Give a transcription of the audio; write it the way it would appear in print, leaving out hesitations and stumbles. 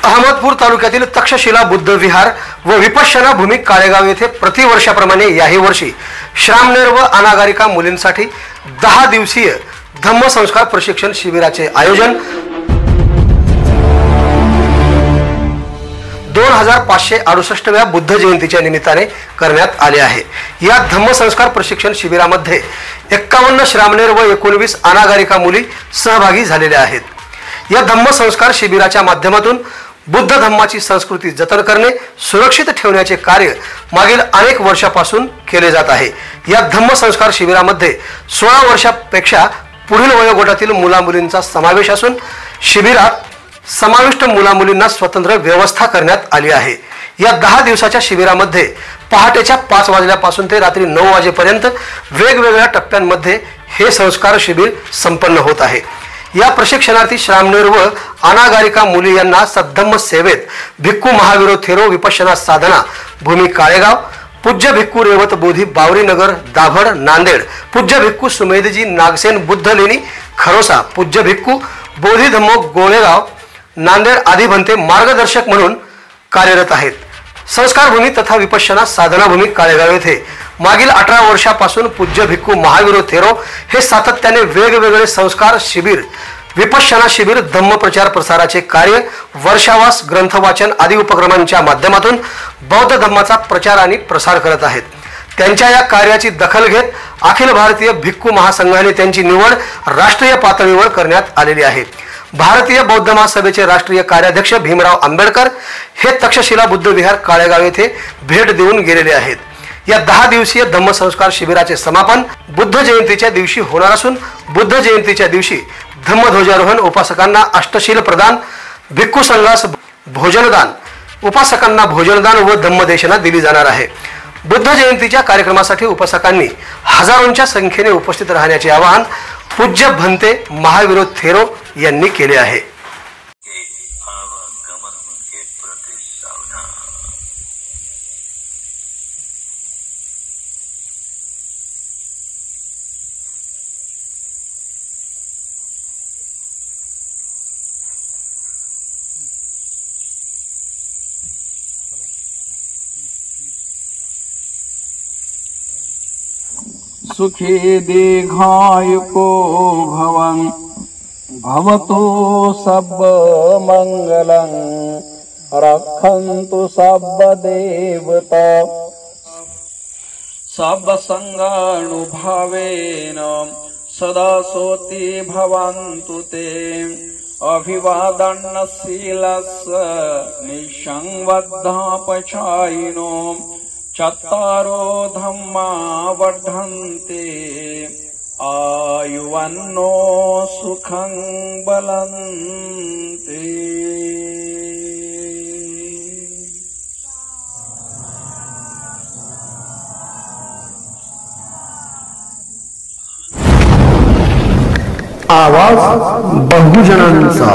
अहमदपूर तालुक्यातील तक्षशिला बुद्ध विहार व विपश्यना भूमी काळेगाव येथे प्रतिवर्षाप्रमाणे याही वर्षी श्रामणेर व अनागारिका मुलींसाठी 10 दिवसीय धम्मसंस्कार प्रशिक्षण शिबिराचे आयोजन 2568व्या बुद्ध जयंतीच्या निमित्ताने करण्यात आले आहे। या धम्मसंस्कार प्रशिक्षण शिबिरामध्ये 51 श्रामणेर व 19 अनागारिका मुली सहभागी झालेल्या आहेत। या धम्मसंस्कार शिबिराच्या माध्यमातून बुद्ध धम्माची संस्कृती जतन करणे, सुरक्षित ठेवण्याचे कार्य मागील अनेक वर्षापासून केले जात आहे। या धम्मसंस्कार शिबिरामध्ये 16 वर्षापेक्षा पुढील वयोगटातील मुला-मुलींचा समावेश असून शिबिरात समाविष्ट मुला-मुलींना स्वतंत्र व्यवस्था करण्यात आली आहे। या 10 दिवसाच्या शिबिरामध्ये पहाटेच्या 5 वाजल्यापासून ते रात्री 9 वाजेपर्यंत वेगवेगळ्या टप्प्यांमध्ये हे संस्कार शिबिर संपन्न होत आहे। या प्रशिक्षणार्थी श्रामणेर व अनागारिका मुली यांना सद्धम्म सेवेत भिक्खू महावीरो थेरो विपश्यना साधना भूमी काळेगाव, पूज्य भिक्खू रेवत बोधी बावरीनगर दाभड नांदेड, पूज्य भिक्खू सुमेधजी नागसेन बुद्ध लेणी खरोसा, पूज्य भिक्खू बोधी धम्मो गोळेगाव नांदेड आदी भंते मार्गदर्शक म्हणून कार्यरत आहेत। संस्कार भूमी तथा विपश्यना साधना भूमी काळेगाव येथे मागील 18 वर्षापासून पूज्य भिक्खू महावीरो थेरो हे सातत्याने वेगवेगळे संस्कार शिबिर, विपश्यना शिबिर, धम्म प्रचार प्रसाराचे कार्य, वर्षावास, ग्रंथ वाचन आदी उपक्रमांच्या माध्यमातून बौद्ध धम्माचा प्रचार आणि प्रसार करत आहेत। त्यांच्या या कार्याची दखल घेत अखिल भारतीय भिक्खू महासंघाने त्यांची निवड राष्ट्रीय पातळीवर करण्यात आलेली आहे। भारतीय बौद्ध महासभेचे राष्ट्रीय कार्याध्यक्ष भीमराव आंबेडकर हे तक्षशिला बुद्ध विहार काळेगाव येथे भेट देऊन गेलेले आहेत। या 10 दिवसीय धम्मसंस्कार शिबिराचे समापन बुद्ध जयंतीच्या दिवशी होणार असून बुद्ध जयंतीच्या दिवशी धम्मध्वजारोहण, उपासकांना अष्टशील प्रदान, भिक्खू संघास भोजनदान, उपासकांना भोजनदान व धम्मदेशना दिली जाणार आहे। बुद्ध जयंतीच्या कार्यक्रमासाठी उपासकांनी हजारोंच्या संख्येने उपस्थित राहण्याचे आवाहन पूज्य भंते महावीरो थेरो यांनी केले आहे। सुखी दीर्घायुको भवं भवतु सब मंगलं रक्षन्तु सब देवता सब संगानुभावेन सदा सोति भवन्तु ते अभिवादनशीलस्य निसंवद्धपचायिनो चत्तारो धम्मा वर्धन्ते आयुवन्नो सुखं बलन्ते। आवाज बहुजनांचा।